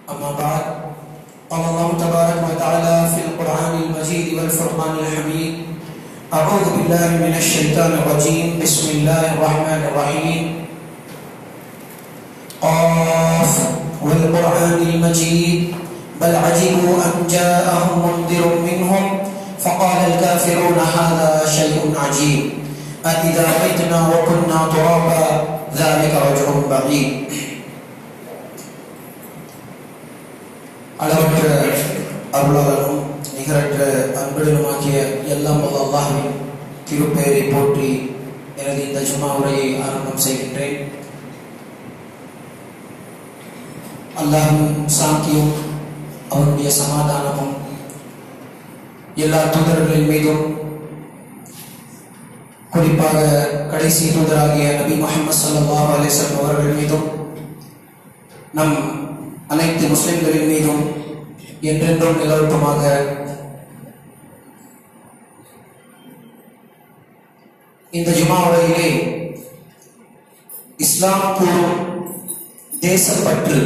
أما بعد قال الله تبارك وتعالى في القرآن المجيد والفرقان الحميد أعوذ بالله من الشيطان الرجيم بسم الله الرحمن الرحيم قاف والقرآن المجيد بل عجبوا أن جاءهم منذر منهم فقال الكافرون هذا شيء عجيب أإذا متنا وكنا ترابا ذلك رجع بعيد. அளவற்ற அருளாளனும் நிகரற்ற அன்புடனுமாகிய எல்லாம் வல்ல அல்லாஹ்வின் திருப்பெயரை போற்றி எனது இந்த ஜும்மா உரையை ஆரம்பம் செய்கின்றேன். அல்லாஹ்வின் சாந்தியும் அவனுடைய சமாதானமும் எல்லா தூதர்களின் மீதும் குறிப்பாக கடைசி தூதராகிய நபி முஹம்மது ஸல்லல்லாஹு அலைஹி வஸல்லம் அவர்கள் மீதும் நம் அனைத்து முஸ்லிம்களின் மீதும் என்றென்றும் நிலவட்டுமாக. இந்த ஜும்மா உரையிலே இஸ்லாம் கூறும் தேசப்பற்று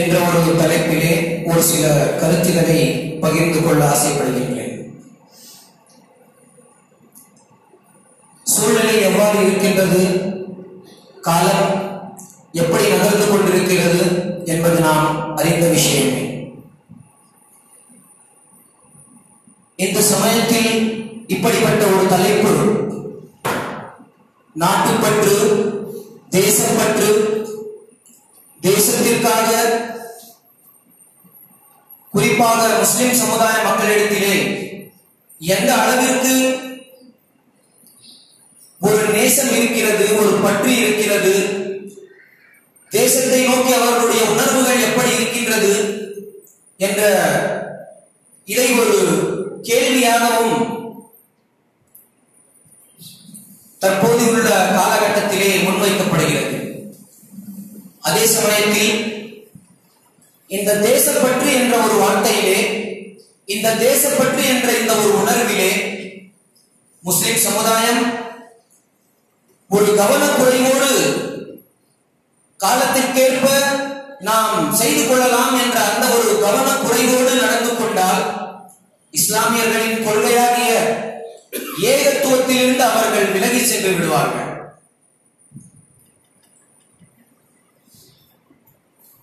என்ற ஒரு தலைப்பிலே ஒரு சில கருத்துக்களை பகிர்ந்து கொள்ள ஆசைப்படுகின்றேன். சூழ்நிலை எவ்வாறு இருக்கின்றது, காலம் எப்படி நகர்ந்து கொண்டிருக்கிறது என்பது நாம் அறிந்த விஷயமே. இந்த சமயத்தில் இப்படிப்பட்ட ஒரு தலைப்பு, நாட்டுப்பற்று, தேசப்பற்று, தேசத்திற்காக குறிப்பாக முஸ்லிம் சமுதாய மக்களிடத்திலே எந்த அளவிற்கு ஒரு நேசம் இருக்கிறது, ஒரு பற்று இருக்கிறது, தேசத்தை நோக்கி அவர்களுடைய உணர்வுகள் எப்படி இருக்கின்றது என்ற இதை ஒரு கேள்வியாகவும் தற்போது உள்ள காலகட்டத்திலே முன்வைக்கப்படுகிறது. அதே சமயத்தில் இந்த தேசப்பற்று என்ற ஒரு வார்த்தையிலே, இந்த தேசப்பற்று என்ற இந்த ஒரு உணர்விலே முஸ்லிம் சமுதாயம் ஒரு கவனக்குறைவோடு காலத்திற்கேற்ப நாம் செய்து கொள்ளலாம் என்ற அந்த ஒரு கவனக்குறைவோடு நடந்து கொண்டால் இஸ்லாமியர்களின் கொள்கையாகிய ஏகத்துவத்திலிருந்து அவர்கள் விலகி சென்று விடுவார்கள்.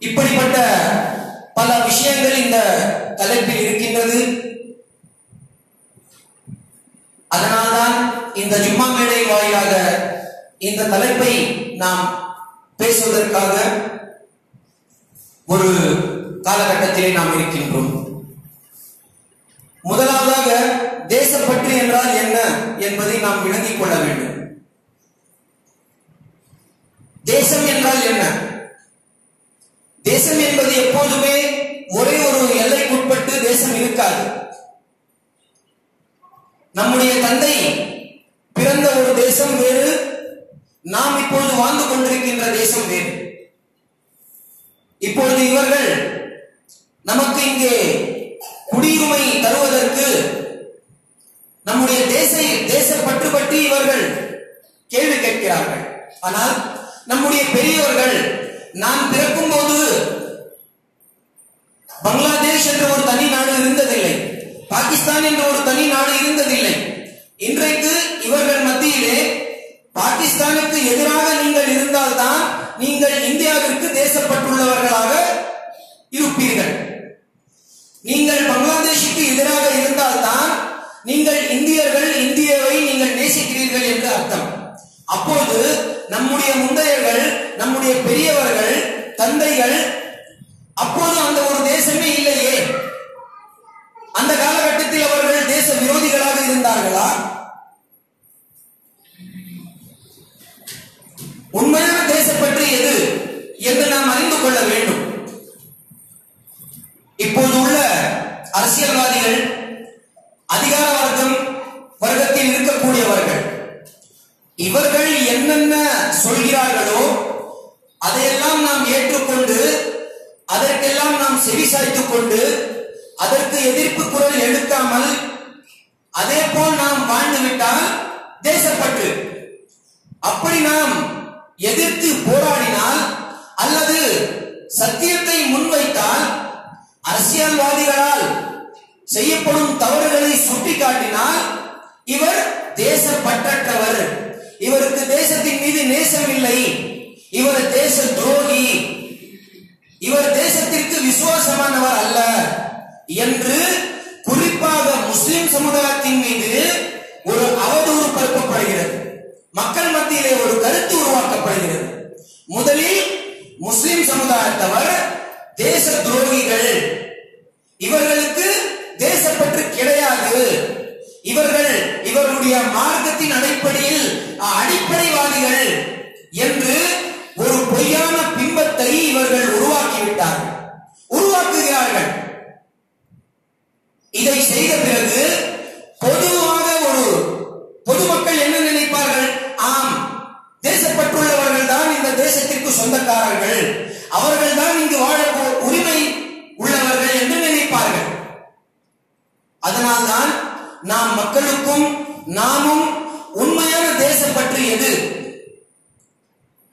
இப்படிப்பட்ட பல விஷயங்கள் இந்த தலைப்பில் இருக்கின்றது. அதனால்தான் இந்த ஜும்மா மேடை வாயிலாக இந்த தலைப்பை நாம் பேசுவதற்காக ஒரு காலகட்டத்திலே நாம் இருக்கின்றோம். முதலாவதாக தேசப்பற்று என்றால் என்ன என்பதை நாம் விளங்கிக் கொள்ள வேண்டும். தேசம் என்றால் என்ன? தேசம் என்பது எப்போதுமே ஒரே ஒரு எல்லைக்குட்பட்டு தேசம் இருக்காது. நம்முடைய தந்தை பிறந்த ஒரு தேசம் வேறு, நாம் இப்பொழுது வாழ்ந்து கொண்டிருக்கின்ற தேசம் வேறு. இப்பொழுது இவர்கள் நமக்கு இங்கே குடியுரிமை தருவதற்கு நம்முடைய தேசப்பற்று பற்றி இவர்கள் கேள்வி கேட்கிறார்கள். ஆனால் நம்முடைய பெரியவர்கள் நான் பிறக்கும் போது பங்களாதேஷ் என்ற ஒரு தனி நாடு இருந்ததில்லை, பாகிஸ்தான் என்ற ஒரு தனி நாடு இருந்ததில்லை. இன்றைக்கு இவர்கள் மத்தியிலே பாகிஸ்தானுக்கு எதிராக நீங்கள் இருந்தால்தான் நீங்கள் இந்தியாவிற்கு தேசப்பட்டுள்ளவர்களாக இருப்பீர்கள். நீங்கள் பங்களாதேஷுக்கு எதிராக இருந்தால்தான் நீங்கள் இந்தியர்கள், இந்தியாவை நீங்கள் நேசிக்கிறீர்கள் என்று அர்த்தம். அப்போது நம்முடைய முந்தையர்கள், நம்முடைய பெரியவர்கள், தந்தைகள் அப்போது அந்த ஒரு தேசமே இல்லையே. அந்த காலகட்டத்தில் அவர்கள் தேச விரோதிகளாக இருந்தார்களா? உண்மையான தேசப்பற்று எது என்று நாம் அறிந்து கொள்ள வேண்டும். இப்போது உள்ள அரசியல்வாதிகள், அதிகார வர்க்கத்தில் இருக்கக்கூடியவர்கள், இவர்கள் என்னென்ன சொல்கிறார்களோ அதையெல்லாம் நாம் ஏற்றுக்கொண்டு, அதற்கெல்லாம் நாம் செவிசாய்த்துக் கொண்டு, அதற்கு எதிர்ப்பு குரல் எடுக்காமல் அதே போல் நாம் வாழ்ந்துவிட்டால் தேசப்பற்று. அப்படி நாம் எதிர்த்து போராடினால் அல்லது சத்தியத்தை முன்வைத்தால், அரசியல்வாதிகளால் செய்யப்படும் தவறுகளை சுட்டிக்காட்டினால் இவர் தேசப்பற்றற்றவர், இவருக்கு தேசத்தின் மீது நேசம் இல்லை, இவர் தேச துரோகி, இவர் தேசத்திற்கு விசுவாசமானவர் அல்ல என்று குறிப்பாக முஸ்லிம் சமுதாயத்தின் மீது ஒரு அவதூறு பரப்பப்படுகிறது. மக்கள் மத்தியிலே ஒரு கருத்து உருவாக்கப்படுகிறது. முதலில் முஸ்லிம் சமுதாயத்தவர் தேச துரோகிகள், இவர்களுக்கு தேசப்பற்று கிடையாது, இவர்கள் இவர்களுடைய மார்க்கத்தின் அடிப்படையில் அடிப்படைவாதிகள் என்று ஒரு பொய்யான பிம்பத்தை இவர்கள் உருவாக்குகிறார்கள். இதை செய்த பிறகு பொதுவாக பொதுமக்கள் என்ன நினைப்பார்கள்? ஆம், தேசப்பற்றுள்ளவர்கள் தான் இந்த தேசத்திற்கு சொந்தக்காரர்கள், அவர்கள் தான் இங்கு வாழ உரிமை உள்ளவர்கள் என்று நினைப்பார்கள். அதனால்தான் நாம் மக்களுக்கும் நாமும் உண்மையான தேசப்பற்று எது,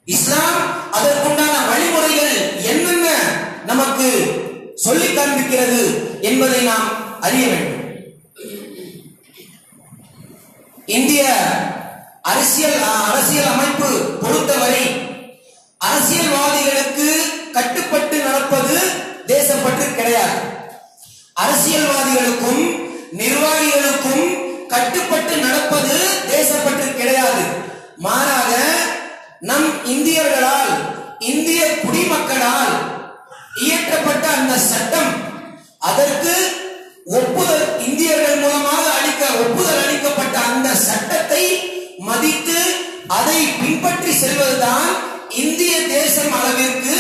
இஸ்லாம் அதற்குண்டான வழிமுறைகள் என்னென்ன நமக்கு சொல்லிக் காண்பிக்கிறது என்பதை நாம் அறிய வேண்டும். இந்திய அரசியல் அமைப்பு பொறுத்தவரை அரசியல்வாதிகளுக்கு கட்டுப்பட்டு நடப்பது தேசப்பற்று கிடையாது. அரசியல்வாதிகளுக்கும் நிர்வாகிகளுக்கும் கட்டுப்பட்டு நடப்பது தேசப்பற்று கிடையாது. மாறாக நம் இந்தியர்களால், இந்திய குடிமக்களால் இயற்றப்பட்ட அந்த சட்டம், அதற்கு ஒப்புதல், இந்தியர்கள் மூலமாக ஒப்புதல் அளிக்கப்பட்ட அந்த சட்டத்தை மதித்து அதை பின்பற்றி செல்வதுதான் இந்திய தேசம் அளவிற்கு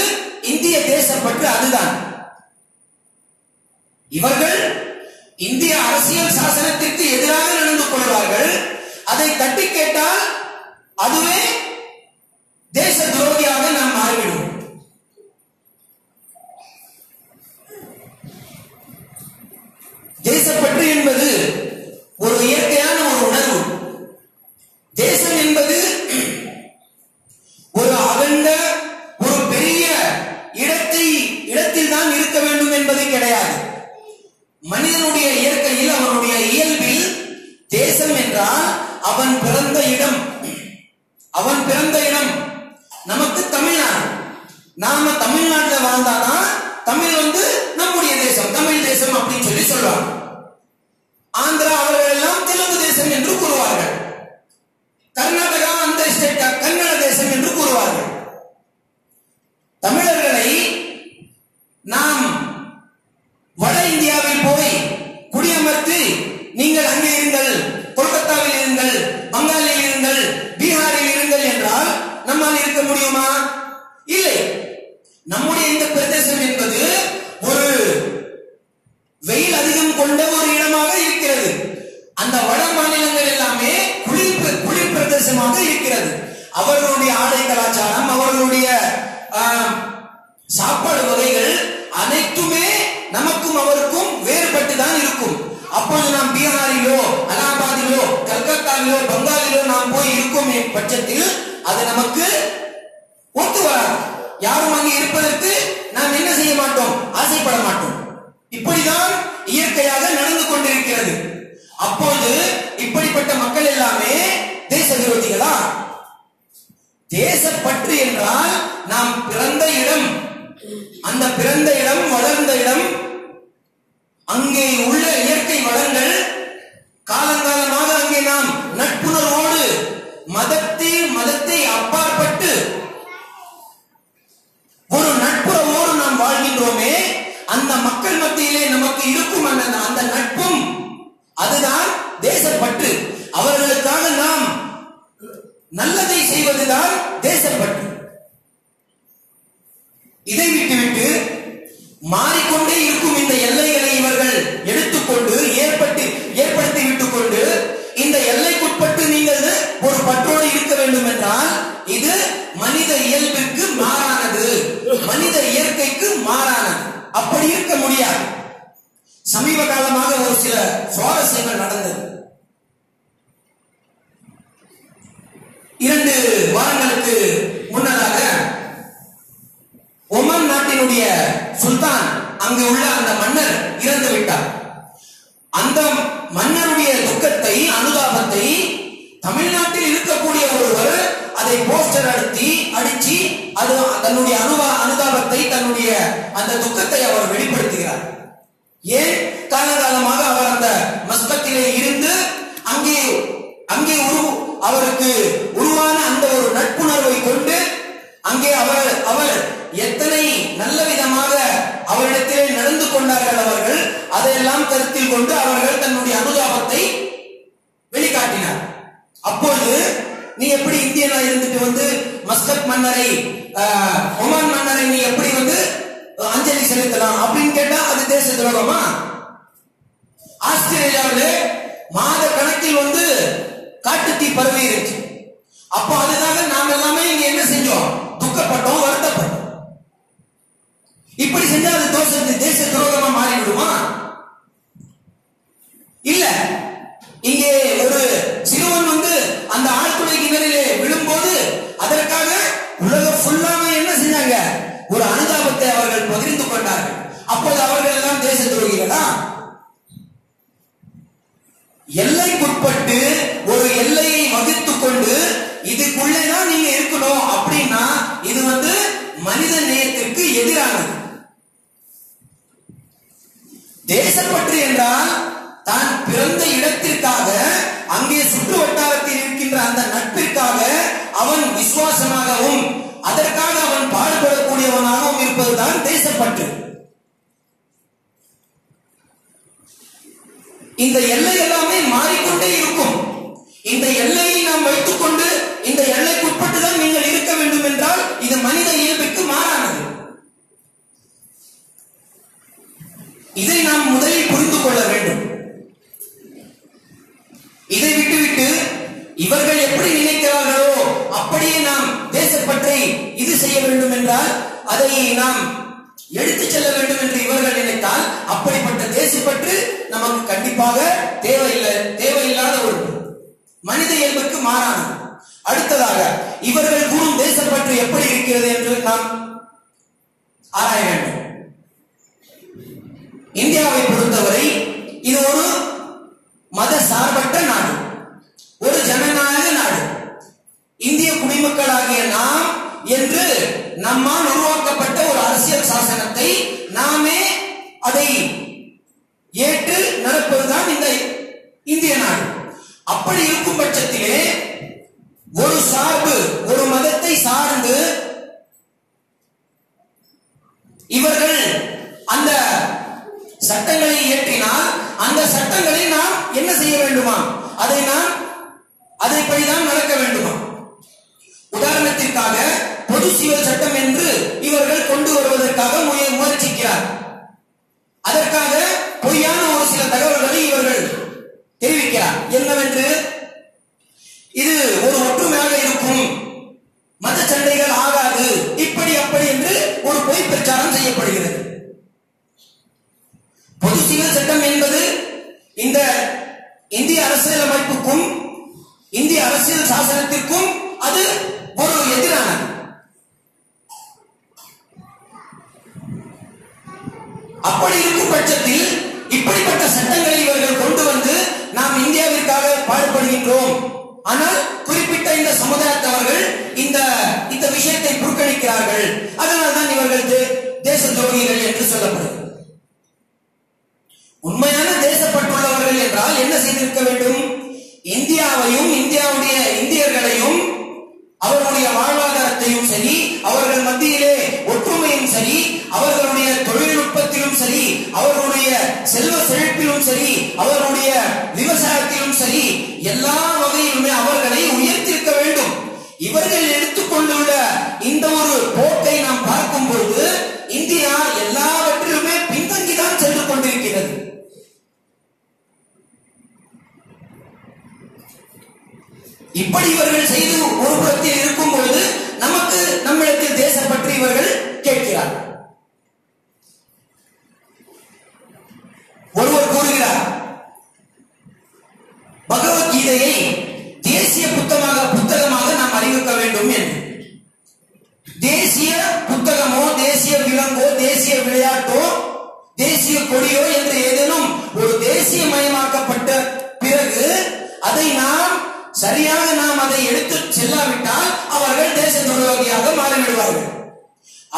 இந்திய தேசப்பற்று. அதுதான் இவர்கள் இந்திய அரசியல் சாசனத்திற்கு எதிராக நடந்து கொள்வார்கள். அதை தட்டி கேட்டால் அதுவே தேச துரோகியாக நாம் மாறிவிடும். தேசப்பற்று என்பது ஒரு இயற்கையான ஒரு உணர்வு. தேசம் என்பது ஒரு அகண்ட, ஒரு பெரிய இடத்தில் தான் இருக்க வேண்டும் என்பது கிடையாது. மனிதனுடைய இயற்கையில், அவனுடைய இயல்பில் தேசம் என்றால் அவன் பிறந்த இடம். நமக்கு தமிழ்நாடு, நாம தமிழ்நாட்டில் வாழ்ந்தாதான் தமிழ் நம்முடைய தேசம், தமிழ் தேசம் அப்படின்னு சொல்லி சொல்றாங்க. ஆந்திரா அவர்கள் எல்லாம் தெலுங்கு தேசம் என்று கூறுவார்கள். கர்நாடகா அந்த ஸ்டேட் கன்னட தேசம் என்று கூறுவார்கள். தமிழர்களை நாம் வட இந்தியாவில் போய் குடியமர்த்தி, நீங்கள் அங்கே இருங்கள், கொல்கத்தாவில் இருங்கள், பங்காளில் இருங்கள், பீகாரில் இருங்கள் என்றால் நம்மால் இருக்க முடியுமா? இல்லை. நம்முடைய இந்த பிரதேசம் என்பது ஒரு வெயில் அதிகம் கொண்ட ஒரு இடமாக இருக்கிறது. அந்த வட மாநிலங்கள் எல்லாமே குளிர் பிரதேசமாக இருக்கிறது. அவர்களுடைய ஆடை கலாச்சாரம், அவர்களுடைய சாப்பாடு வகைகள் அனைத்துமே நமக்கும் அவருக்கும் வேறுபட்டுதான் இருக்கும். அப்போது நாம் பீகாரிலோ, அலகாபாதிலோ, கல்கத்தாவிலோ, பங்காளிலோ நாம் போய் இருக்கும் பட்சத்தில் அது நமக்கு ஒத்து வராது. யாரும் அங்கே இருப்பதற்கு நாம் என்ன செய்ய மாட்டோம்? ஆசைப்பட மாட்டோம். இப்படிதான் இயற்கையாக நடந்து கொண்டிருக்கிறது. அப்போது இப்படிப்பட்ட மக்கள் எல்லாமே தேச விரோதிகளா? தேசப்பற்று என்றால் நாம் பிறந்த இடம், அந்த பிறந்த இடம், வளர்ந்த இடம், அங்கே உள்ள இயற்கை வளங்கள், காலங்காலமாக அங்கே நாம் நட்புணர்வோடு மதத்தை அப்பாற்பட்டு ஒரு நட்புறவோடு நாம் வாழ்கின்றோமே, அந்த மக்கள் மத்தியிலே நமக்கு இருக்கும் அந்த நட்பும் அதுதான் தேசப்பற்று. அவர்களுக்காக நாம் நல்லதை செய்வதுதான் தேசப்பற்று. இதை விட்டுவிட்டு மாறிக்கொண்டே இருக்கும் இந்த எல்லைகளை இவர்கள் எடுத்துக்கொண்டு ஏற்படுத்தி விட்டுக் கொண்டு இந்த எல்லைக்குட்பட்டு நீங்கள் ஒரு பற்றோடு இருக்க வேண்டும் என்றால் இது மனித இயல்பிற்கு மாறானது, மனித இயற்கைக்கு மாறானது. அப்படி இருக்க முடியாது. சமீப காலமாக ஒரு சில சுவாரஸ்யங்கள் நடந்தது. 2 வாரங்களுக்கு முன்னதாக ஒமன் நாட்டில் நாட்டினுடைய சுல்தான், அங்கு உள்ள அந்த மன்னர் இறந்து விட்டார். அந்த மன்னருடைய துக்கத்தை, அனுதாபத்தை தமிழ்நாட்டில் இருக்கக்கூடிய ஒருவர் அதை போஸ்டர் அடிச்சு அது தன்னுடைய அனுதாபத்தை, தன்னுடைய அந்த துக்கத்தை அவர் வெளிப்படுத்துகிறார். ஏன்? காலகாலமாக அவர் அந்த மஸ்கத்திலே இருந்து அங்கே அவருக்கு உருவான அந்த ஒரு நட்புணர்வை கொண்டு அங்கே அவர் எத்தனை நல்ல விதமாக அவரிடத்திலே நடந்து கொண்டார்கள் அவர்கள், அதையெல்லாம் கருத்தில் கொண்டு அவர்கள் தன்னுடைய அனுதாபத்தை வெளிக்காட்டினார். அப்பொழுது நீ எப்படி இந்தியனா இருந்துட்டு மஸ்கத் மன்னரை, ஒமான் மன்னரை நீ எப்படி அஞ்சலி செலுத்தலாம் அப்படின்னு கேட்டா அது தேச துரோகமா? ஆஸ்திரேலியாவில் மாத கணக்கில் காட்டுத்தீ பரவி இருந்துச்சு. அப்போ அதுக்காக நாம் எல்லாமே இங்க என்ன செஞ்சோம்? துக்கப்பட்டோம், வருத்தப்பட்டோம். இப்படி செஞ்சா அது தேச துரோகமா மாறிவிடுமா? இல்ல. இங்கே ஒரு சிறுவன் அந்த ஆழ்துளை கிணறிலே விழும்போது அதற்காக உலகம் ஃபுல்லாக என்ன செஞ்சாங்க? ஒரு அனுதாபத்தை அவர்கள் பகிர்ந்து கொண்டார்கள். அப்போது அவர்கள் எல்லாம் தேச துரோகிகளா? எல்லைக்குட்பட்டு ஒரு எல்லையை வகுத்துக் கொண்டு இதுக்குள்ளேதான் நீங்க இருக்கணும் அப்படின்னா இது மனித நேயத்திற்கு எதிரானது. தேசப்பற்று என்றால் தான் பிறந்த இடத்திற்காக, அங்கே சுற்று வட்டாரத்தில் இருக்கின்ற அந்த நட்பிற்காக அவன் விசுவாசமாகவும் அதற்காக அவன் பாடுபடக்கூடியவனாகவும் இருப்பதுதான் தேசப்பற்று. இந்த எல்லை எல்லாமே மாறிக்கொண்டே இருக்கும். இந்த எல்லையை நாம் வைத்துக் கொண்டு இந்த எல்லைக்குட்பட்டு தான் நீங்கள் இருக்க வேண்டும் என்றால் இது மனித இயல்புக்கு மாறானது. இதை நாம் முதலில் புரிந்து கொள்ள வேண்டும். இதை விட்டுவிட்டு இவர்கள் எப்படி நினைக்கிறார்களோ அப்படியே நாம் தேசப்பற்றை இது செய்ய வேண்டும் என்றால் அதை நாம் எடுத்துச் செல்ல வேண்டும் என்று இவர்கள் நினைத்தால் அப்படிப்பட்ட தேசப்பற்று நமக்கு கண்டிப்பாக தேவையில்லாத ஒரு மனித இயல்புக்கு மாறானது. அடுத்ததாக இவர்கள் கூறும் தேசப்பற்று எப்படி இருக்கிறது என்று நாம் ஆராய வேண்டும். இந்தியாவை பொறுத்தவரை இது ஒரு மத சார்பற்ற நாடு, ஒரு ஜனநாயக நாடு. இந்திய குடிமக்களாகிய நாம் என்று நம்மால் உருவாக்கப்பட்ட ஒரு அரசியல் சாசனத்தை நாமே அதை ஏற்று நடப்பதுதான் இந்த இந்திய நாடு. அப்படி இருக்கும் பட்சத்திலே ஒரு சார்பு, ஒரு மதத்தை சார்ந்து இவர்கள் அந்த சட்டங்களை இயற்றினால் அந்த சட்டங்களை நாம் என்ன செய்ய வேண்டுமா? அதைப்படிதான் நடக்க வேண்டுமா? உதாரணத்திற்காக பொது சிவில் சட்டம் என்று இவர்கள் கொண்டு வருவதற்காக முயற்சிக்கிறார். அதற்காக பொய்யான ஒரு சில தகவல்களை இவர்கள் தெரிவிக்கிறார். என்னவென்று, இது ஒரு ஒற்றுமையாக இருக்கும், மத சண்டைகள் ஆகாது, இப்படி அப்படி என்று ஒரு பொய் பிரச்சாரம் செய்யப்படுகிறது. பொது சிவில் சட்டம் என்பது இந்த இந்திய அரசியல் அமைப்புக்கும் இந்திய அரசியல் சாசனத்திற்கும் அது ஒரு எதிரானது. அப்படி இருக்கும் பட்சத்தில் இப்படிப்பட்ட சட்டங்களை இவர்கள் கொண்டு வந்து நாம் இந்தியாவிற்காக பாடுபடுகின்றோம், ஆனால் குறிப்பிட்ட இந்த சமுதாயத்தவர்கள் இந்த விஷயத்தை புறக்கணிக்கிறார்கள், அதனால்தான் இவர்கள் தேச துரோகிகள் என்று சொல்லப்படுகிறது. உண்மையான தேசப்பட்டுள்ளவர்கள் என்றால் என்ன செய்திருக்க வேண்டும்? இந்தியாவையும் இந்தியாவுடைய இந்தியர்களையும் அவர்களுடைய வாழ்வாதாரத்தையும் சரி, அவர்கள் மத்தியிலே ஒற்றுமையும் சரி, அவர்களுடைய தொழில்நுட்பத்திலும் சரி, அவர்களுடைய செல்வ செழிப்பிலும் சரி, அவர்களுடைய விவசாயத்திலும் சரி, எல்லா வகையிலுமே அவர்களை உயர்த்திருக்க வேண்டும். இவர்கள் எடுத்துக்கொண்டுள்ள இந்த ஒரு போக்கை நாம் பார்க்கும் பொழுது இந்தியா எல்லாவற்றிலுமே பின்தங்கிதான் சென்று கொண்டிருக்கிறது. இப்படி இவர்கள் செய்து ஒரு புறத்தில் இருக்கும் பொழுது நமக்கு நம்மிடத்தில் தேசப்பற்றி இவர்கள் கேட்கிறார்கள். ஒருவர் கூறுகிறார், பகவத்கீதையை தேசிய புத்தகமாக நாம் அறிவிக்க வேண்டும் என்று. தேசிய புத்தகமோ தேசிய விலங்கோ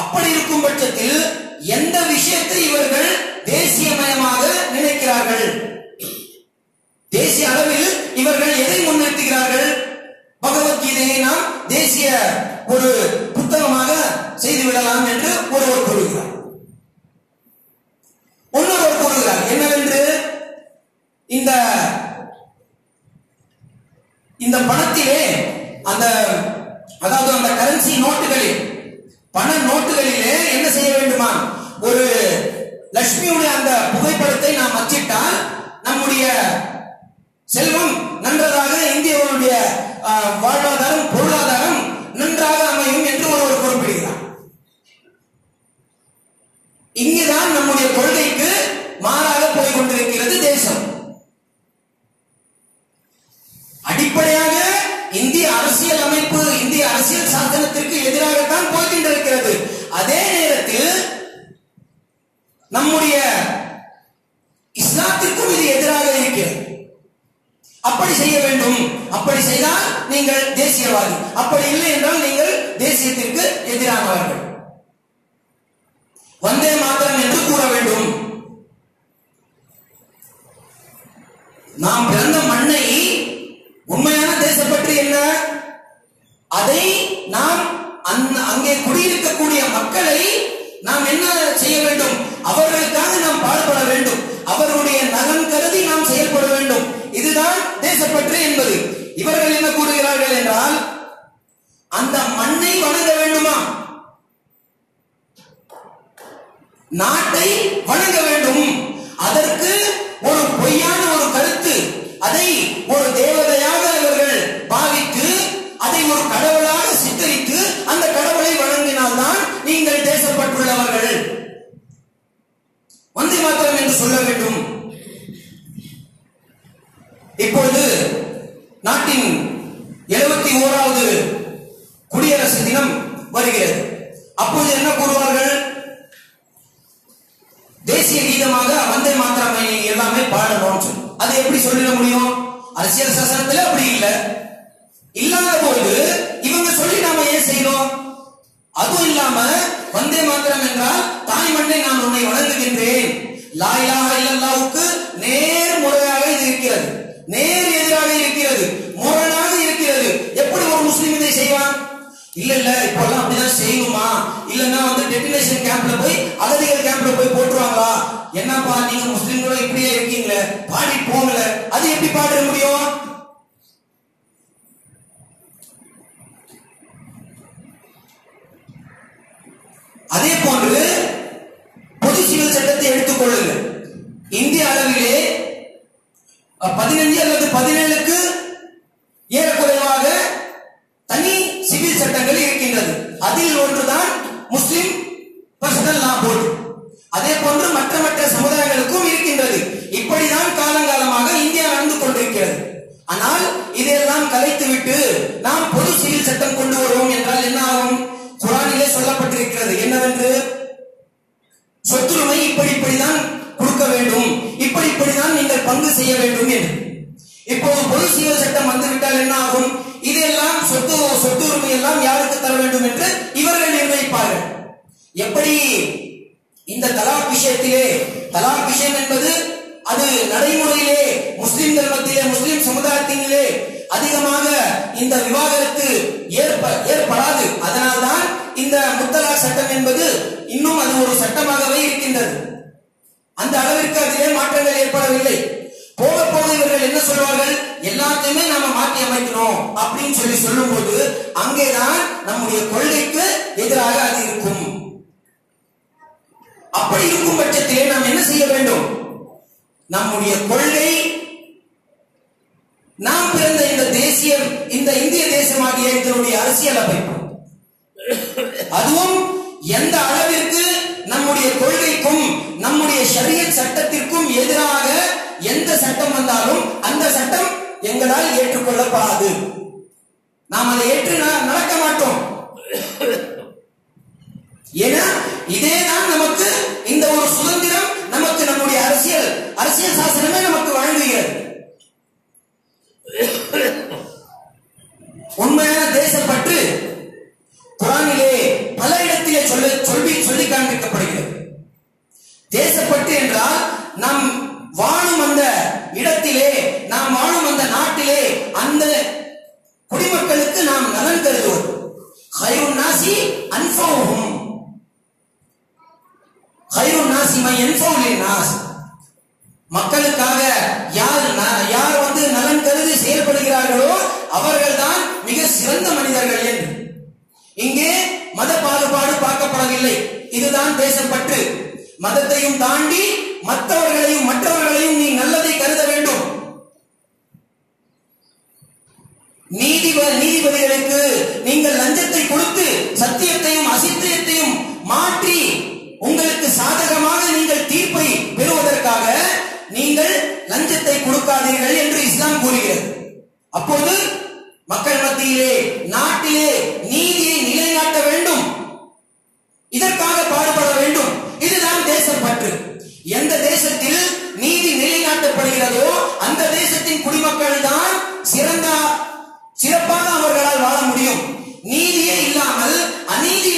அப்படி இருக்கும் பட்சத்தில் எந்த விஷயத்தை இவர்கள் தேசியமயமாக நினைக்கிறார்கள்? தேசிய அளவில் இவர்கள் எதை முன்னிறுத்துகிறார்கள்? பகவத்கீதையை நாம் தேசிய ஒரு புத்தகமாக செய்துவிடலாம் என்று ஒருவர் கூறுகிறார். இன்னொருவர் கூறுகிறார் என்னவென்று, இந்த பணத்திலே அதாவது அந்த கரன்சி நோட்டுகளில், பண நோட்டுகளிலே என்ன செய்ய வேண்டுமா, ஒரு லட்சுமியுடைய அந்த புகைப்படத்தை நாம் அச்சிட்டால் நம்முடைய செல்வம் நன்றதாக, இந்தியாவுடைய வாழ்வாதாரம், பொருளாதாரம் நன்றாக அமையும் என்று ஒருவர் குறிப்பிடுகிறார். இங்குதான் நம்முடைய கொள்கைக்கு மாறாக போய் கொண்டிருக்கிறது தேசம். அடிப்படையாக இந்திய அரசியல் அமைப்பு, இந்திய அரசியல் சாசனத்திற்கு எதிராகத்தான் போய் கொண்டிருக்கிறது. அதே நேரத்தில் நம்முடைய இஸ்லாத்திற்கும் இது எதிராக இருக்கிறது. அப்படி செய்ய வேண்டும், அப்படி செய்தால் நீங்கள் தேசியவாதி, அப்படி இல்லை என்றால் நீங்கள் தேசியத்திற்கு எதிரானவர்கள், வந்தே மாதரம் என்று கூற வேண்டும். நாம் பிறந்த மண்ணை, உண்மையான தேசப்பற்று என்ன, அதை நாம் அங்கே குடியிருக்கக்கூடிய மக்களை நாம் என்ன செய்ய வேண்டும், அவர்களுக்காக நாம் பாடுபட வேண்டும், அவர்களுடைய நலன் கருதி நாம் செயல்பட வேண்டும். இதுதான் தேசப்பற்று என்பது. இவர்கள் என்ன கூறுகிறார்கள் என்றால், அந்த மண்ணை வணங்க வேண்டுமா, நாட்டை வணங்க வேண்டும், அதற்கு ஒரு பொய்யான ஒரு கருத்து, அதை ஒரு தேவதையாக இவர்கள் பாவித்து, அதை ஒரு கடவுளாக சித்தரித்து, அந்த கடவுளை வணங்கினால்தான் நீங்கள் தேசப்பட்டுள்ளவர்கள், வந்தே மாதரம் என்று சொல்ல வேண்டும். இப்பொழுது நாட்டின் 71வது குடியரசு தினம் வருகிறது. அப்போது என்ன கூறுவார்கள், தேசிய கீதமாக வந்தே மாதரம் எல்லாமே பாடணும். அது எப்படி சொல்லிட முடியும்? அரசியல் சாசனத்தில் அப்படி இல்லை. இல்லாத போது இவங்க சொல்லி நாம ஏன் செய்யணும்? அதுவும் இல்லாம வந்தே மாதரம் என்றால் தாய் மண்ணை நான் உன்னை வணங்குகின்றேன், லா இலாஹா இல்லல்லாஹ்வுக்கு நேர் முறையாக இது இருக்கிறது, நேர் எதிராக இருக்கிறது, முரணாக இருக்கிறது. எப்படி ஒரு முஸ்லிம் இதை செய்வான்? இல்ல இப்பெல்லாம் அப்படிதான் செய்யணுமா, இல்லன்னா டெட்டினேஷன் கேம்ப்ல போய், அகதிகள் கேம்ப்ல போய் போட்டுருவாங்களா, என்னப்பா நீங்க முஸ்லிம்களோ இப்படியே இருக்கீங்களே, பாடி போங்கல, அது எப்படி பாட முடியும்? அதே போன்று பொது சிவில் சட்டத்தை எடுத்துக் கொள்ளுங்கள். இந்திய அளவிலே 15 அல்லது 17க்கு ஏறக்குறைவாக தனி சிவில் சட்டங்கள் இருக்கின்றது. அதில் ஒன்றுதான் முஸ்லிம் பர்சனல் லா போர்டு. அதே போன்று மற்ற சமுதாயங்களுக்கும் இருக்கின்றது. இப்படிதான் காலங்காலமாக இந்தியா நடந்து கொண்டிருக்கிறது. ஆனால் இதையெல்லாம் கலைத்துவிட்டு நாம் பொது சிவில் சட்டம் கொண்டு வருவோம் என்றால் என்ன ஆகும்? குர்ஆனிலே சொல்லப்பட்டிருக்கிறது என்னவென்று, சொத்துரிமை இப்படிதான் கொடுக்க வேண்டும், இப்படிதான் நீங்கள் பங்கு செய்ய வேண்டும் என்று. இப்போது பொது சிவில் சட்டம் வந்துவிட்டால் என்ன ஆகும்? இதெல்லாம் சொத்துரிமை எல்லாம் யாருக்கு தர வேண்டும் என்று இவர்கள் நிர்ணயிப்பார்கள். எப்படி இந்த தலாக் விஷயத்திலே, தலாக் விஷயம் என்பது அது நடைமுறையிலே முஸ்லிம்கள் மத்தியிலே, முஸ்லிம் சமுதாயத்திலே அதிகமாக இந்த விவாகரத்து ஏற்படாது. அதனால்தான் இந்த முத்தலாக் சட்டம் என்பது இன்னும் அது ஒரு சட்டமாகவே இருக்கின்றது. அந்த அளவிற்கு அதிலே மாற்றங்கள் ஏற்படவில்லை. போக போக இவர்கள் என்ன சொல்வார்கள், எல்லாத்தையுமே நாம மாற்றி அமைக்கணும் அப்படின்னு சொல்லும் போது அங்கேதான் நம்முடைய கொள்கைக்கு எதிராக அது இருக்கும். அப்படி இருக்கும் பட்சத்திலே நாம் என்ன செய்ய வேண்டும்? நம்முடைய கொள்கை, நாம் பிறந்த இந்த தேசியம், இந்த இந்திய தேசமாகிய இதனுடைய அரசியல் அமைப்பு, அதுவும் எந்த அளவிற்கு நம்முடைய கொள்கைக்கும் நம்முடைய ஷரியத் சட்டத்திற்கும் எதிராக எந்த சட்டம் வந்தாலும் அந்த சட்டம் எங்களால் ஏற்றுக்கொள்ளப்படாது. நாம் அதை ஏற்று நடக்க மாட்டோம். ஏன்னா இதேதான் நமக்கு இந்த ஒரு சுதந்திரம், நமக்கு நம்முடைய அரசியல் சாசனமே நமக்கு வழங்குகிறது. உண்மையான தேசப்பற்று குர்ஆனிலே பல இடத்திலே சொல்லி தேசப்பற்று என்றால் நாம் வாழும் அந்த இடத்திலே, நாம் வாழும் அந்த நாட்டிலே அந்த குடிமக்களுக்கு நாம் நலன் கருதுவது. خيرُ النَّاسِ أَنْفَعُهُمْ خيرُ النَّاسِ مَنْ يَنْفَعُ لِلنَّاسِ. மக்களுக்காக யார் வந்து நலன் கருதி செயல்படுகிறார்களோ அவர்கள்தான் மிக சிறந்த மனிதர்கள் என்று. இங்கே மத பாகுபாடு பார்க்கப்படவில்லை. இதுதான் தேசப்பற்று. மதத்தையும் தாண்டி மற்றவர்களையும் நீ நல்லதை கருத வேண்டும். நீதிபதிகளுக்கு நீங்கள் லஞ்சத்தை கொடுத்து சத்தியத்தையும் அசத்தியத்தையும் மாற்றி உங்களுக்கு சாதகமாக நீங்கள் தீர்ப்பை பெறுவதற்காக நீங்கள் லஞ்சத்தை கொடுக்காதீர்கள் என்று இஸ்லாம் கூறுகிறது. அப்போது மக்கள் மத்தியிலே, நாட்டிலே நீதியை நிலைநாட்ட வேண்டும். இதற்காக பாடுபட வேண்டும். இதுதான் தேசப்பற்று. எந்த தேசத்தில் நீதி நிலைநாட்டப்படுகிறதோ அந்த தேசத்தின் குடிமக்கள் தான் சிறப்பாக அவர்களால் வாழ முடியும். நீதியே இல்லாமல் அநீதி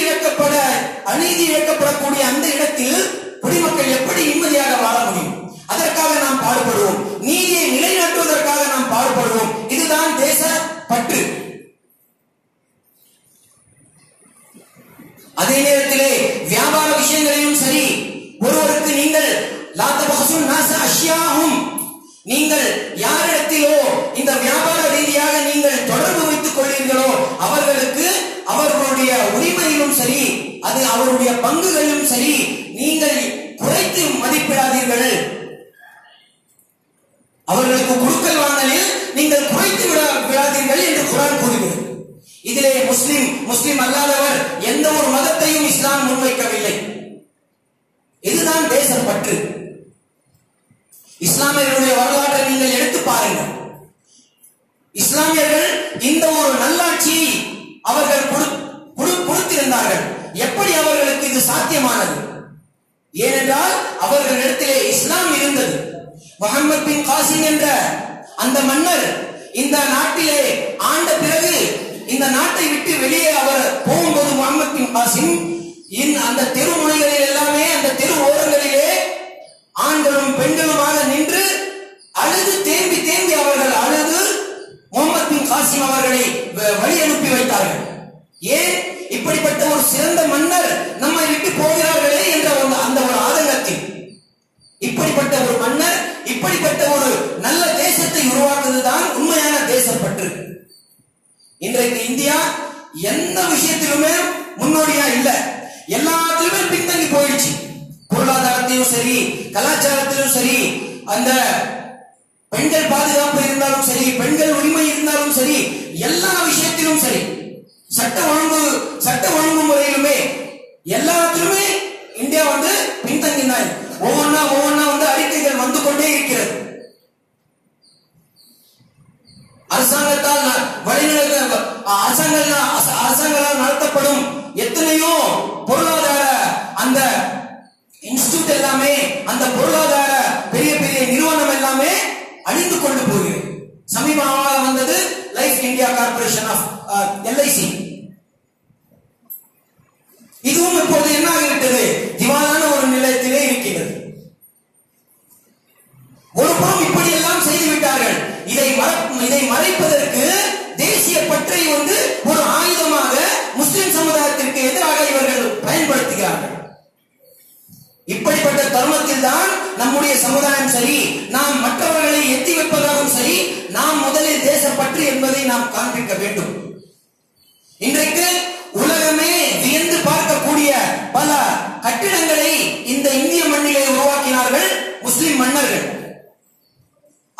இழக்கப்படக்கூடிய அந்த இடத்தில் குடிமக்கள் எப்படி நிம்மதியாக வாழ முடியும்? அதற்காக நாம் பாடுபடுவோம். நீதியை நிலைநாட்டுவதற்காக நாம் பாடுபடுவோம். இதுதான் தேசப்பற்று. அதே நேரத்திலே வியாபார விஷயங்களிலும் சரி, ஒருவருக்கு நீங்கள் லா தபஹசுன் நாஸ அஷ்யாஹும், நீங்கள் யாரிடத்திலோ இந்த வியாபார ரீதியாக நீங்கள் தொடர்பு வைத்துக் கொள்வீர்களோ அவர்களுக்கு அவர்களுடைய உரிமையிலும் சரி, அது அவருடைய பங்குகளிலும் சரி, நீங்கள் குறைத்து மதிப்பிடாதீர்கள். அவர்களுக்கு குடுக்கல் வாங்கலில் நீங்கள் குறைத்து விடாதீர்கள் என்று குர்ஆன் கூறுகிறது. இதிலே முஸ்லிம் அல்லாதவர் எந்த ஒரு மதத்தையும் இஸ்லாம் முன்வைக்கவில்லை. இதுதான் தேசப்பற்று. இஸ்லாமியர்களுடைய வரலாற்றை நீங்கள் எடுத்து பாருங்கள். இஸ்லாமியர்கள் இந்த ஒரு நல்லாட்சியை அவர்கள் கொடுத்திருந்தார்கள். எப்படி அவர்களுக்கு இது சாத்தியமானது? ஏனென்றால் அவர்களிடத்திலே இஸ்லாம் இருந்தது. முஹம்மது பின் காசிம் என்ற அந்த மன்னர் இந்த நாட்டிலே ஆண்ட பிறகு இந்த நாட்டை விட்டு வெளியே அவர் போகும்போது முஹம்மது பின் காசிம் அந்த தெரு முனைகளில் எல்லாமே, அந்த தெரு ஓரங்களிலே ஆண்களும் பெண்களுமாக நின்று அழுது தேம்பி அவர்கள் அழுது முஹம்மது பின் காசிம் அவர்களை வழி அனுப்பி வைத்தார்கள். ஏன் இப்படிப்பட்ட ஒரு சிறந்த மன்னர் நம்மை விட்டு போகிறார்களே என்ற அந்த ஒரு ஆதங்கத்தில், இப்படிப்பட்ட ஒரு மன்னர் இப்படிப்பட்ட ஒரு நல்ல தேசத்தை உருவாக்குவதுதான் உண்மையான தேசப்பற்று. இன்றைக்கு இந்தியா எந்த விஷயத்திலுமே முன்னோடியா இல்ல, எல்லாத்திலுமே பின்தங்கி போயிடுச்சு. பொருளாதாரத்திலும் சரி, கலாச்சாரத்திலும் சரி, அந்த பெண்கள் பாதுகாப்பு இருந்தாலும் சரி, பெண்கள் உரிமை இருந்தாலும் சரி, எல்லா விஷயத்திலும் சரி, சட்ட ஒழுங்கு முறையிலுமே எல்லாத்திலுமே இந்தியா வந்து பின்தங்கினாய். ஒவ்வொன்னா வந்து அறிக்கைகள் வந்து கொண்டே இருக்கிறது. அரசாங்கத்தால் அரசாங்கத்தால் நடத்தப்படும் எத்தனையோ பொருளாதார அந்த இன்ஸ்டிடியூட் எல்லாமே, அந்த பொருளாதார பெரிய பெரிய நிறுவனம் எல்லாமே அழிந்து கொண்டு போகிறது. சமீபமாக வந்தது life India corporation of LIC. இதுவும் இப்போது என்ன ஆகிவிட்டது? திவாலான ஒரு நிலையத்திலே இருக்கிறது. ஒரு புறம் இப்படி எல்லாம் செய்துவிட்டார்கள். இதை மறைப்பதற்கு தேசிய பற்றை வந்து ஒரு ஆயுதமாக முஸ்லிம் சமுதாயத்திற்கு எதிராக இவர்கள் பயன்படுத்துகிறார்கள். இப்படிப்பட்ட தருணத்தில் தான் நம்முடைய சமுதாயம் சரி, நாம் மற்றவர்களை எத்தி வைப்பதாகவும் சரி, நாம் முதலில் தேசப்பற்று என்பதை நாம் காண்பிக்க வேண்டும். இன்றைக்கு உலகமே வியந்து பார்க்கக்கூடிய பல கட்டிடங்களை இந்த இந்திய மண்ணிலே உருவாக்கினார்கள் முஸ்லிம் மன்னர்கள்.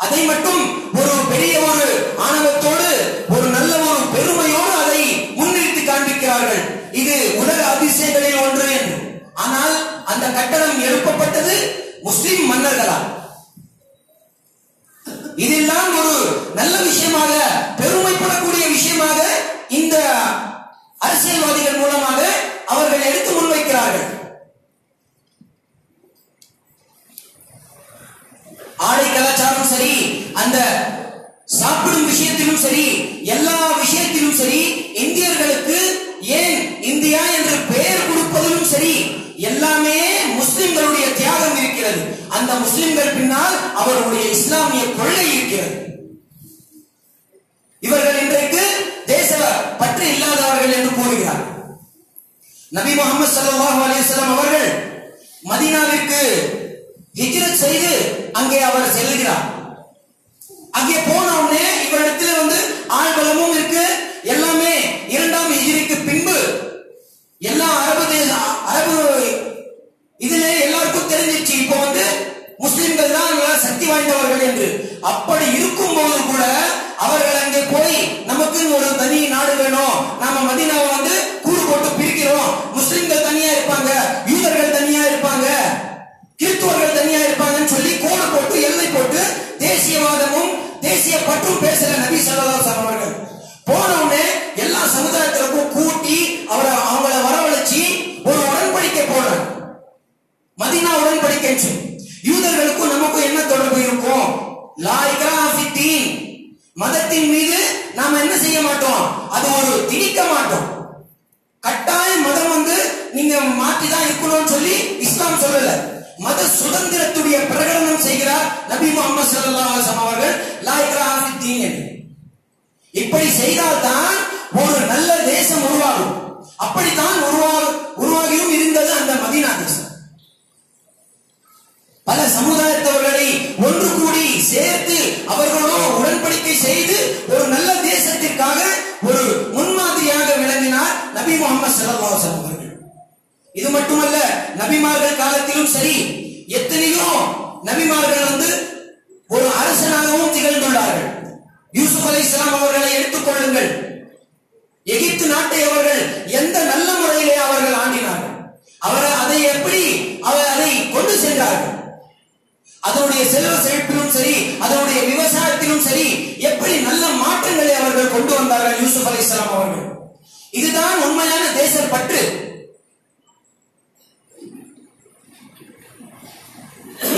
அதை மட்டும் ஒரு பெரிய ஒரு ஆணவத்தோடு, ஒரு நல்ல ஒரு பெருமையோடு அதை முன்னிறுத்தி காண்பிக்கிறார்கள். இது உலக அதிசயங்களில் ஒன்று என்று. ஆனால் அந்த கட்டடம் எழுப்பப்பட்டது முஸ்லிம் மன்னர்களால். இதெல்லாம் ஒரு நல்ல விஷயமாக, பெருமைப்படக்கூடிய விஷயமாக இந்த அரசியல்வாதிகள் மூலமாக அவர்கள் எடுத்து முன்வைக்கிறார்கள். ஆடை கலாச்சாரம் சரி, அந்த சாப்பிடும் விஷயத்திலும் சரி, எல்லா விஷயத்திலும் சரி, இந்தியர்களுக்கு ஏன் இந்தியா என்று பெயர் கொடுப்பதிலும் சரி, எல்லாமே முஸ்லிம்களுடைய தியாகம் இருக்கிறது. அந்த முஸ்லிம்கள் பின்னால் அவருடைய இஸ்லாமிய கொள்கை இருக்கிறது. இவர்கள் இன்றைக்கு தேச பற்று இல்லாதவர்கள் என்று கூறுகிறார். நபி முஹம்மது ஸல்லல்லாஹு அலைஹி வஸல்லம் அவர்கள் மதீனாவிற்கு ஹிஜ்ரத் செய்து அங்கே அவர் செல்கிறார். அங்கே போன உடனே இவரிடத்தில் ஆள்பலமும் இருக்கு, எல்லாமே இரண்டாம் ஹிஜ்ரிக்கு பின்பு எல்லா அரபு இதுல எல்லாருக்கும் தெரிஞ்சிச்சு இப்போ முஸ்லிம்கள் தான் சக்தி வாய்ந்தவர்கள் என்று. அப்படி இருக்கும் போது கூட அவர்கள் அங்கே போய் நமக்கு ஒரு தனி நாடு வேணும், நாம மதீனாவை கூறு போட்டு பிரிக்கிறோம், முஸ்லிம்கள் தனியா இருப்பாங்க, யூதர்கள் தனியா இருப்பாங்க, கிறிஸ்துவர்கள் தனியா இருப்பாங்கன்னு சொல்லி கோடு போட்டு எல்லை போட்டு தேசியவாதமும் தேசிய பற்றும் பேசுற நபி ஸல்லல்லாஹு அலைஹி வஸல்லம் அவர்கள் போன உடனே எல்லா சமுதாயத்திற்கும் கூட்டி அவங்கள வரவழைச்சி ஒரு உடன்படிக்கை போடுறாங்க. மதீனா உடன்படிக்கை. யூதர்களுக்கும் நமக்கும் என்ன தொடர்பு இருக்கும்? லா இக்ராஹ ஃபித்தீன், மதத்தின் மீது நாம என்ன செய்ய மாட்டோம், அது ஒரு திணிக்க மாட்டோம். கட்டாய மதம் நீங்க மாற்றி தான் இருக்கணும்னு சொல்லி இஸ்லாம் சொல்லல. மத சுதந்திரத்துடைய பிரகடனம் செய்கிறார் நபி முஹம்மது ஸல்லல்லாஹு அலைஹி வஸல்லம் அவர்கள், லா இக்ராஹ ஃபித்தீன் என்று. இப்படி செய்தால்தான் ஒரு நல்ல தேசம் உருவாகும். அப்படித்தான் உருவாகியும் இருந்தது அந்த மதீனா தேசம். பல சமுதாயத்தவர்களை ஒன்று கூடி சேர்த்து அவர்களோடு உடன்படிக்கை செய்து ஒரு நல்ல தேசத்திற்காக ஒரு முன்மாதிரியாக விளங்கினார் நபி முஹம்மது ஸல்லல்லாஹு அலைஹி வஸல்லம் அவர்கள். இது மட்டுமல்ல, நபிமார்கள் காலத்திலும் சரி எத்தனையோ நபிமார்கள் ஒரு அரசனாகவும் திகழ்ந்துள்ளார்கள். யூசுப் அலைஹிஸ்ஸலாம் அவர்களை எடுத்துக் கொள்ளுங்கள். எகிப்து நாட்டை அவர்கள் எந்த நல்ல முறையிலே அவர்கள் ஆண்டினார்கள், அதை எப்படி அதை கொண்டு சென்றார்கள், அதனுடைய செல்வ செழிப்பிலும் சரி அதனுடைய விவசாயத்திலும் சரி எப்படி நல்ல மாற்றங்களை அவர்கள் கொண்டு வந்தார்கள் யூசுப் அலைஹிஸ்ஸலாம் அவர்கள். இதுதான் உண்மையான தேச பற்று.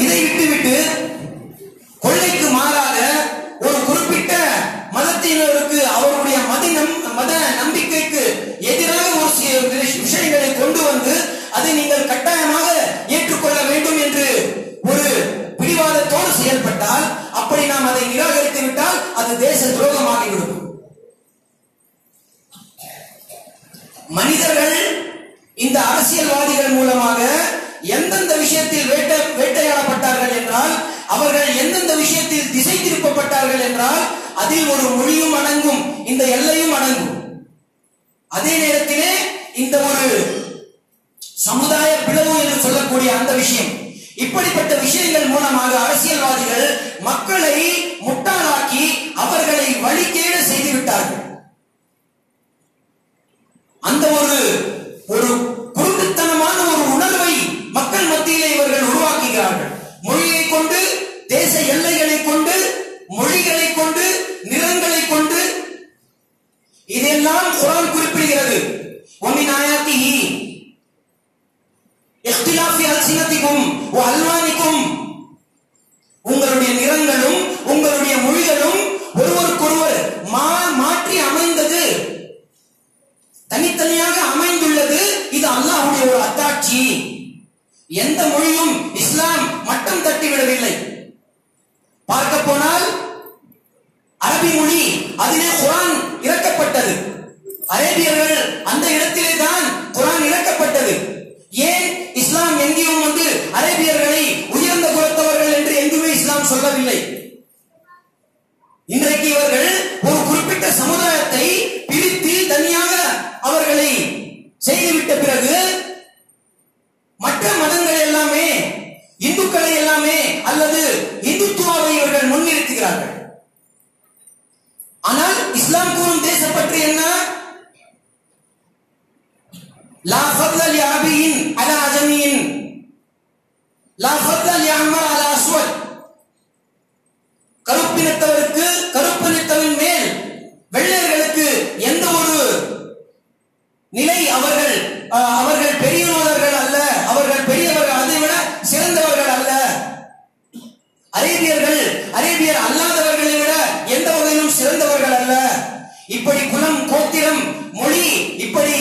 இதை விட்டுவிட்டு கொள்கைக்கு மாறாக ஒரு குறிப்பிட்ட மதத்தினருக்கு அவருடைய மத நம்பிக்கைக்கு எதிராக ஒரு விஷயங்களை கொண்டு அதை நீங்கள் கட்டாயமாக ஏற்றுக்கொள்ள வேண்டும் என்று ஒரு பிடிவாதத்தோடு செயல்பட்டால், அப்படி நாம் அதை நிராகரித்து விட்டால் அது தேச துரோகமாகிவிடும். மனிதர்கள் இந்த அரசியல்வாதிகள் மூலமாக எந்தெந்த விஷயத்தில் வேட்டையாடப்பட்டார்கள் என்றால், அவர்கள் எந்தெந்த விஷயத்தில் திசை திருப்பப்பட்டார்கள் என்றால், அதில் ஒரு மொழியும் அடங்கும், இந்த எல்லையும் அடங்கும். அதே நேரத்திலே இந்த ஒரு சமுதாய பிளவு என்று சொல்லக்கூடிய அந்த விஷயம், இப்படிப்பட்ட விஷயங்கள் மூலமாக அரசியல்வாதிகள் மக்களை முட்டாளாக்கி அவர்களை வழிகேடு செய்துவிட்டார்கள். அந்த ஒரு குருட்டுத்தனமான ஒரு உணர்வை மக்கள் மத்தியிலே இவர்கள் உருவாக்குகிறார்கள். மொழியை கொண்டு, தேச எல்லைகளை கொண்டு, மொழிகளை கொண்டு, நிறங்களை கொண்டு. இதெல்லாம் குர்ஆன் குறிப்பிடுகிறது. وَمِنْ آيَاتِهِ اخْتِلَافُ أَلْسِنَتِكُمْ وَأَلْوَانِكُمْ. உங்களுடைய நிறங்களும் உங்களுடைய மொழிகளும் ஒருவருக்கொருவர் மாற்றி அமைந்தது, தனித்தனியாக அமைந்துள்ளது. இது அல்லாஹ்வுடைய ஒரு அத்தாட்சி. எந்த மொழியும் இஸ்லாம் மட்டம் தட்டிவிடவில்லை. பார்க்க போனால் அரபி மொழி, அதிலே குர்ஆன் இறக்கப்பட்டது. அரேபியர்கள் அந்த இடத்திலே தான் குர்ஆன் இறக்கப்பட்டது. ஏன் இஸ்லாம் எங்கேயும் அரேபியர்களை உயர்ந்த குலத்தவர்கள் என்று எங்குமே இஸ்லாம் சொல்லவில்லை. இன்றைக்கு இவர்கள் ஒரு குறிப்பிட்ட சமுதாயத்தை பிரித்து தனியாக அவர்களை செய்துவிட்ட பிறகு மற்ற மதங்கள் எல்லாமே, இந்துக்களை எல்லாமே அல்லது இந்துத்துவாவை இவர்கள் முன்னிறுத்துகிறார்கள். ஆனால் இஸ்லாம் கூறும் தேசப்பற்று என்ன? லா ஃபத்ல லி அரபியின் அலா அஜமியின், லா ஃபத்ல லி அஹ்மர் அலா அஸ்வத். கருப்பினத்தவருக்கு கருப்பினத்தவின் மேல் வெள்ளையர்களுக்கு எந்த ஒரு நிலை, அவர்கள் பெரியவர்கள் அல்ல, அவர்கள் பெரியவர்கள், அதை விட சிறந்தவர்கள் அல்ல. அரேபியர் அல்லாதவர்களை விட எந்த வகையிலும் சிறந்தவர்கள் அல்ல. இப்படி குலம், கோத்திரம், மொழி, இப்படி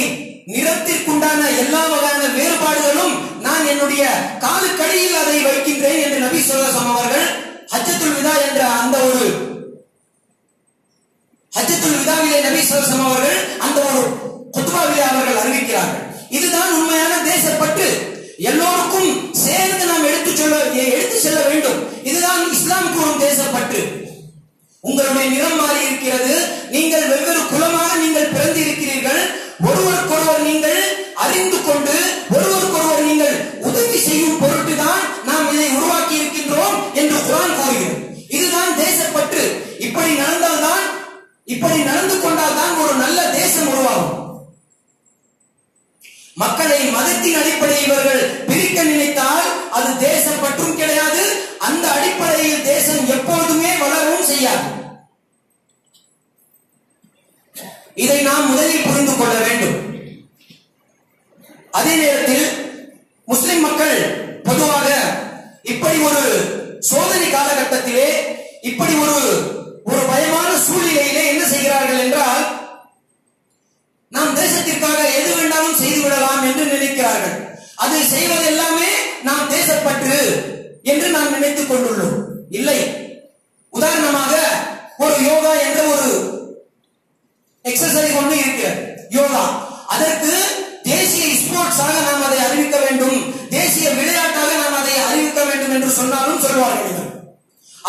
நிறத்திற்குண்டான எல்லா வகையான வேறுபாடுகளும் நான் என்னுடைய என்னுடைய காலுக்கடியில் அதை வைக்கின்றேன் என்று நபி ஸல்லல்லாஹு அலைஹி வஸல்லம் அவர்கள் ஹஜ்ஜத்துல் விதா என்ற அந்த ஒரு ஹஜ்ஜத்துல் விதாவிலே நபி ஸல்லல்லாஹு அலைஹி வஸல்லம் அவர்கள் அந்த ஒரு குத்பாவிலே அவர்கள் அறிவிக்கிறார்கள். இதுதான் உண்மையான தேசப்பற்று. எல்லோருக்கும் சேர்ந்து நாம் எடுத்து செல்ல வேண்டும். இதுதான் இஸ்லாம் கூறும் தேசப்பற்று. உங்களுடைய நிறம் மாறி இருக்கிறது, நீங்கள் வெவ்வேறு குலமாக நீங்கள் பிறந்து இருக்கிறீர்கள், ஒருவருக்கொருவர் நீங்கள் அறிந்து கொண்டு ஒருவருக்கொருவர் நீங்கள் உதவி செய்யும் பொருட்டு தான் நாம் இதை உருவாக்கி இருக்கின்றோம் என்று குர்ஆன் கூறுகிறது. இதுதான் தேசப்பற்று. இப்படி நடந்து கொண்டால் தான் ஒரு நல்ல தேசம் உருவாகும். மக்களை மதத்தின் அடிப்படையில் இவர்கள் பிரிக்க நினைத்தால் அது தேசப்பற்றும் கிடையாது. அந்த அடிப்படையில் தேசம் எப்பொழுதுமே வளரவும் செய்யாது. இதை நாம் முதலில் புரிந்து கொள்ள வேண்டும். அதே நேரத்தில் முஸ்லிம் மக்கள் பொதுவாக இப்படி ஒரு சோதனை காலகட்டத்திலே இப்படி ஒரு பயமான சூழ்நிலையிலே என்ன செய்கிறார்கள் என்றால், நாம் தேசத்திற்காக எது வேண்டாலும் செய்து விடலாம் என்று நினைக்கிறார்கள். அதை செய்வது எல்லாமே நாம் தேசப்பற்று என்று நாம் நினைத்துக் கொண்டுள்ளோம். இல்லை. உதாரணமாக ஒரு யோகா என்ற ஒரு எக்ஸசைஸ் ஒன்று இருக்கிறது. யோகா, அதற்கு தேசிய ஸ்போர்ட்ஸாக நாம் அதை அறிவிக்க வேண்டும், தேசிய விளையாட்டாக நாம் அதை அறிவிக்க வேண்டும் என்று சொன்னாலும் சொல்வார்கள்.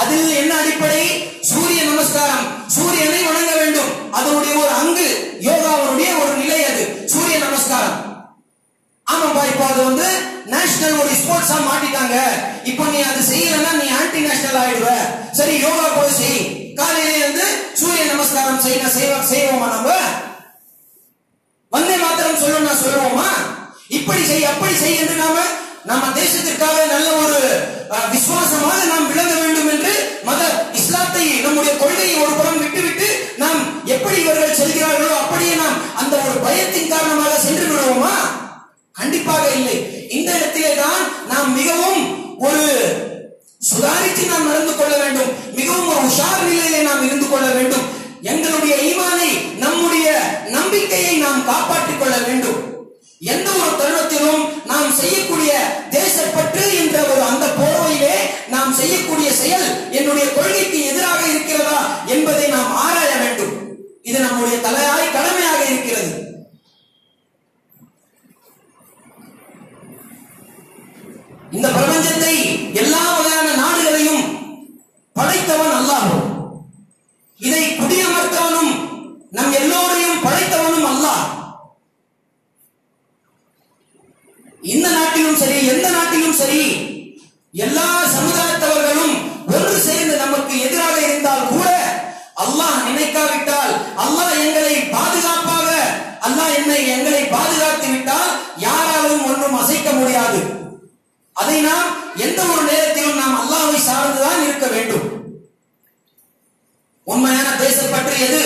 அதில் என்ன அடிப்படை? சூரிய நமஸ்காரம், சூரியனை வணங்க வேண்டும். அதனுடைய ஒரு அங்கு, யோகாவுடைய ஒரு நிலை அது சூரிய நமஸ்காரம். ஆமாப்பா, இப்போ அது நேஷனல் ஒரு ஸ்போர்ட்ஸா மாட்டிட்டாங்க. இப்போ நீ அது செய்யலன்னா நீ ஆன்டி நேஷனல் ஆயிடுவ. சரி, யோகா போய் செய். காலையில சூரிய நமஸ்காரம் செய்வோமா? நம்ம வந்தே மாத்திரம் சொல்லணும் சொல்லுவோமா? இப்படி செய் அப்படி செய் என்று நம்ம தேசத்திற்காக நல்ல ஒரு விசுவாசமாக நாம் விளங்க வேண்டும் என்று மத இஸ்லாத்தை, நம்முடைய கொள்கையை ஒரு புறம் விட்டுவிட்டு நாம் எப்படி இவர்கள் செல்கிறார்களோ அப்படியே நாம் அந்த ஒரு பயத்தின் காரணமாக சென்று விடுவோமா? கண்டிப்பாக இல்லை. இந்த இடத்திலே தான் நாம் மிகவும் ஒரு சுதாரித்து நாம் நடந்து கொள்ள வேண்டும். மிகவும் ஒரு உஷார் நிலையிலே நாம் இருந்து கொள்ள வேண்டும். எங்களுடைய ஈமானை, நம்முடைய நம்பிக்கையை நாம் காப்பாற்றிக் கொள்ள வேண்டும். எந்த ஒரு தருணத்திலும் நாம் செய்யக்கூடிய தேசப்பற்று என்ற ஒரு அந்த போர்வையிலே நாம் செய்யக்கூடிய செயல் என்னுடைய கொள்கைக்கு எதிராக இருக்கிறதா என்பதை நாம் ஆராய வேண்டும். இது நம்முடைய தலையாய் கடமையாக இருக்கிறது. இந்த பிரபஞ்சத்தை, எல்லா வகையான நாடுகளையும் படைத்தவன் அல்லாஹ். இதை குடியமர்த்தவனும் நம் எல்லோரையும் படைத்தவனும் அல்லாஹ். இந்த நாட்டிலும் சரி, எந்த நாட்டிலும் சரி, எல்லா சமுதாயத்தவர்களும் ஒன்று சேர்ந்து நமக்கு எதிராக இருந்தால் கூட அல்லாஹ் நினைக்காவிட்டால், அல்லாஹ் எங்களை பாதுகாப்பாக, அல்லாஹ் எங்களை பாதுகாத்து விட்டால் யாராலும் ஒன்றும் அசைக்க முடியாது. அதை நாம் எந்த ஒரு நேரத்திலும் நாம் அல்லாஹ்வை சார்ந்துதான் இருக்க வேண்டும். உண்மையான தேசப்பற்று எது?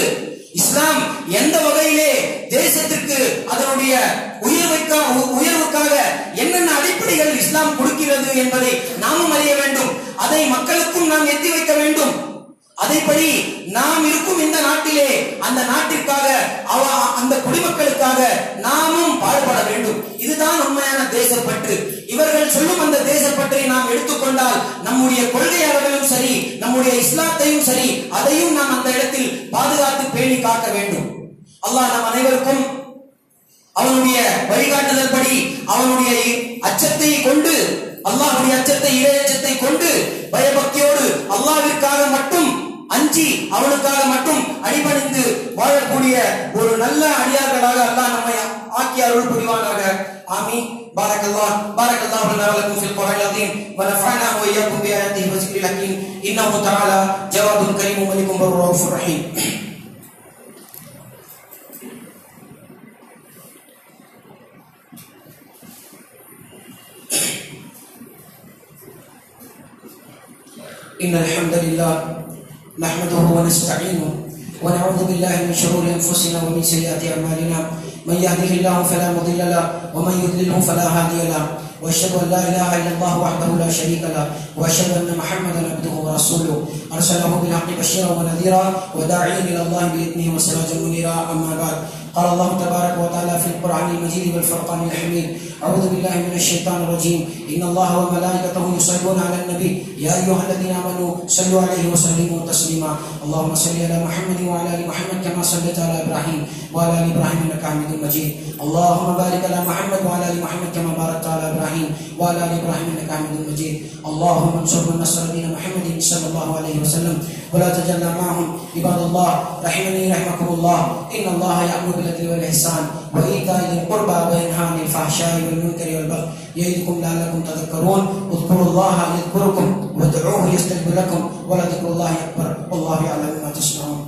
இஸ்லாம் எந்த வகையிலே தேசத்திற்கு அதனுடைய உயர்வுக்காக என்னென்ன அடிப்படைகள் இஸ்லாம் கொடுக்கிறது என்பதை நாமும் அறிய வேண்டும். அதை மக்களுக்கும் நாம் எத்தி வைக்க வேண்டும். அதைப்படி நாம் இருக்கும் இந்த நாட்டிலே அந்த நாட்டிற்காக, அந்த குடிமக்களுக்காக நாமும் பாடுபட வேண்டும். இதுதான் உண்மையான தேசப்பற்று. இவர்கள் சொல்லும் அந்த தேசப்பற்றை நாம் எடுத்துக்கொண்டால் நம்முடைய கொள்கை அளவிலும் சரி, நம்முடைய இஸ்லாத்தையும் சரி, அதையும் நாம் அந்த இடத்தில் பாதுகாத்து பேணி காக்க வேண்டும். அல்லாஹ் நம் அனைவருக்கும் அவனுடைய வழிகாட்டுதல் படி, அவனுடைய அச்சத்தை கொண்டு, அல்லாஹ்வுடைய அச்சத்தை, இறை அச்சத்தை கொண்டு பயபக்தியோடு அல்லாஹ்விற்காக மட்டும் அஞ்சி அவனுக்காக மட்டும் அடிபணிந்து வாழக்கூடிய ஒரு நல்ல அடியார்களாக அல்லாஹ் நம்மை ஆக்கி அருள் புரிவானாக. ஆமீன். பாரக்கல்லாஹு லனா வ லக்கும் ஃபில் குர்ஆனில் அஸீம் வ நஃபஅனா வ இய்யாக்கும் பி ஆயாத்திஹி வ ஸிக்ரில் ஹக்கீம். இன்னஹு தஆலா ஜவாதுன் கரீமுன் மலிக்கும் ரഊஃபுர் ரஹீம். إن الحمد لله نحمده ونستعينه ونعوذ بالله من شرور أنفسنا ومن سيئات أعمالنا. من يهده الله فلا مضل له ومن يضلله فلا هادي له. وأشهد أن لا إله إلا الله وحده لا شريك له وأشهد أن محمدا عبده ورسوله أرسله بالحق بشيرا ونذيرا وداعيا إلى الله بإذنه وسراجا منيرا. أما بعد قال الله تبارك وتعالى في القرآن المجيد والفرقان الحميد أعوذ بالله من الشيطان الرجيم إن الله وملائكته يصلون على النبي يا أيها الذين آمنوا صلوا عليه وسلموا تسليما اللهم صل على محمد وعلى آل محمد كما صليت على إبراهيم وعلى آل إبراهيم إنك حميد مجيد اللهم بارك على محمد وعلى آل محمد كما باركت على إبراهيم وعلى آل إبراهيم إنك حميد مجيد اللهم انصر من نصر دين محمد صلى الله عليه وسلم ولا تجعلنا معهم عباد الله رحمني رحمكم الله إن الله يأمر بالعدل والإحسان وإيتاء ذي القربى وينهى عن الفحشاء والمنكر والبغي يعظكم لعلكم تذكرون اذكروا الله يذكركم وادعوه يستجب لكم ولذكر الله أكبر والله يعلم ما تصنعون.